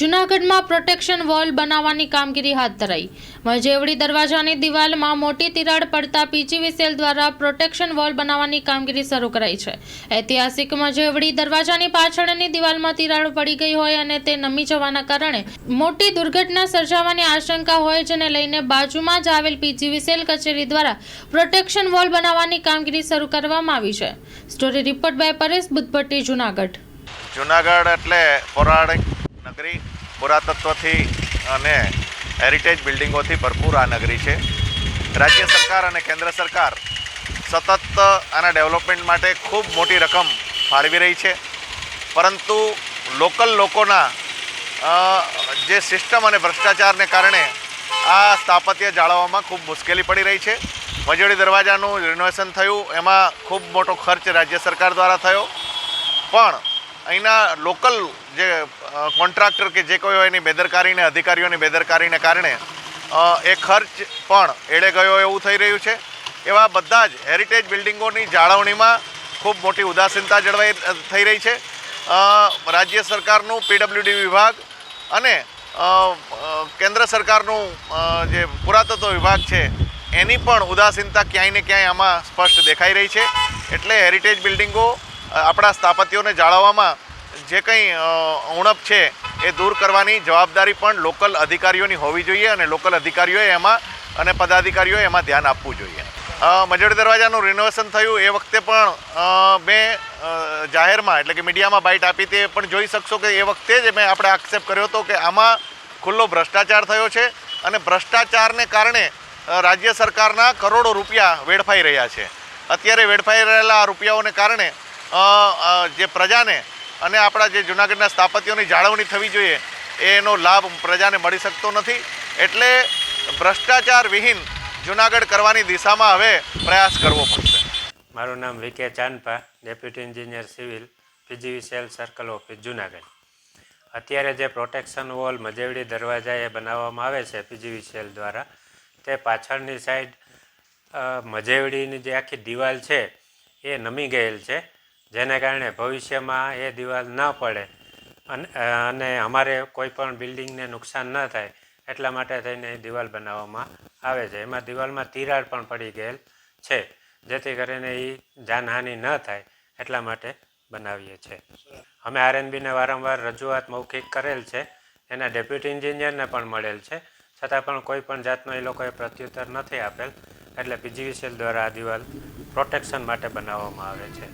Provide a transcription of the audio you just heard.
જૂનાગઢમાં protection wall બનાવવાની કામગીરી હાથ ધરાઈ। મજેવડી દરવાજાની દિવાલમાં મોટી તિરાડ પડતા પીજીવીસીએલ દ્વારા પ્રોટેક્શન વોલ બનાવવાની કામગીરી શરૂ કરાઈ છે। ઐતિહાસિક મજેવડી દરવાજાની પાછળની દિવાલમાં તિરાડ પડી ગઈ હોય અને તે નમી જવાના કારણે મોટી દુર્ઘટના સર્જાવાની આશંકા હોય, જેને લઈને બાજુમાં જ આવેલ પીજીવીસીએલ કચેરી દ્વારા પ્રોટેક્શન વોલ બનાવવાની કામગીરી શરૂ કરવામાં આવી છે। Story report by Paresh Buddhbhatti, Junagadh. Junagadh એટલે પૌરાણિક નગરી, પુરાતત્વથી અને હેરિટેજ બિલ્ડિંગોથી ભરપૂર આ નગરી છે। રાજ્ય સરકાર અને કેન્દ્ર સરકાર સતત આના ડેવલપમેન્ટ માટે ખૂબ મોટી રકમ ફાળવી રહી છે, પરંતુ લોકલ લોકોના જે સિસ્ટમ અને ભ્રષ્ટાચારને કારણે આ સ્થાપત્ય જાળવવામાં ખૂબ મુશ્કેલી પડી રહી છે। મજેવડી દરવાજાનું રિનોવેશન થયું, એમાં ખૂબ મોટો ખર્ચ રાજ્ય સરકાર દ્વારા થયો, પણ અહીંના લોકલ જે કોન્ટ્રાક્ટર કે જે કોઈ હોય એની બેદરકારીને, અધિકારીઓની બેદરકારીને કારણે એ ખર્ચ પણ એળે ગયો એવું થઈ રહ્યું છે। એવા બધા જ હેરિટેજ બિલ્ડિંગોની જાળવણીમાં ખૂબ મોટી ઉદાસીનતા જળવાઈ થઈ રહી છે। રાજ્ય સરકારનું પીડબ્લ્યુડી વિભાગ અને કેન્દ્ર સરકારનું જે પુરાતત્વ વિભાગ છે એની પણ ઉદાસીનતા ક્યાંય ને ક્યાંય આમાં સ્પષ્ટ દેખાઈ રહી છે। એટલે હેરિટેજ બિલ્ડિંગો આપણા સ્થાપત્યોને જાળવવામાં જે કંઈ ઉણપ છે એ દૂર કરવાની જવાબદારી પણ લોકલ અધિકારીઓની હોવી જોઈએ અને લોકલ અધિકારીઓએ એમાં અને પદાધિકારીઓએ એમાં ધ્યાન આપવું જોઈએ। મજેવડી દરવાજાનું રિનોવેશન થયું એ વખતે પણ મેં જાહેરમાં એટલે કે મીડિયામાં બાઇટ આપી, તે પણ જોઈ શકશો કે એ વખતે જ આપણે આક્ષેપ કર્યો હતો કે આમાં ખુલ્લો ભ્રષ્ટાચાર થયો છે અને ભ્રષ્ટાચારને કારણે રાજ્ય સરકારના કરોડો રૂપિયા વેડફાઈ રહ્યા છે। અત્યારે વેડફાઈ રહેલા રૂપિયાઓને કારણે જે પ્રજાને અને આપણા જે જૂનાગઢના સ્થાપત્યોની જાળવણી થવી જોઈએ એનો લાભ પ્રજાને મળી શકતો નથી। એટલે ભ્રષ્ટાચાર વિહીન જૂનાગઢ કરવાની દિશામાં હવે પ્રયાસ કરવો પડશે। મારું નામ VK Chandpa, deputy engineer civil, PGVCL circle office, Junagadh. અત્યારે જે પ્રોટેક્શન વોલ મજેવડી દરવાજાએ બનાવવામાં આવે છે પીજીવીસીએલ દ્વારા, તે પાછળની સાઈડ મજેવડીની જે આખી દિવાલ છે એ નમી ગયેલ છે, જેને કારણે ભવિષ્યમાં એ દિવાલ ન પડે અને અમારે કોઈ પણ બિલ્ડિંગને નુકસાન ન થાય એટલા માટે થઈને દિવાલ બનાવવામાં આવે છે। એમાં દિવાલમાં તિરાડ પણ પડી ગયેલ છે, જેથી કરીને એ જાનહાનિ ન થાય એટલા માટે બનાવીએ છીએ। અમે આરએનબીને વારંવાર રજૂઆત મૌખિક કરેલ છે, એના ડેપ્યુટી એન્જિનિયરને પણ મળેલ છે, છતાં પણ કોઈ પણ જાતનો એ લોકોએ પ્રત્યુત્તર નથી આપેલ। એટલે પીજીવીસીએલ દ્વારા આ દિવાલ પ્રોટેક્શન માટે બનાવવામાં આવે છે।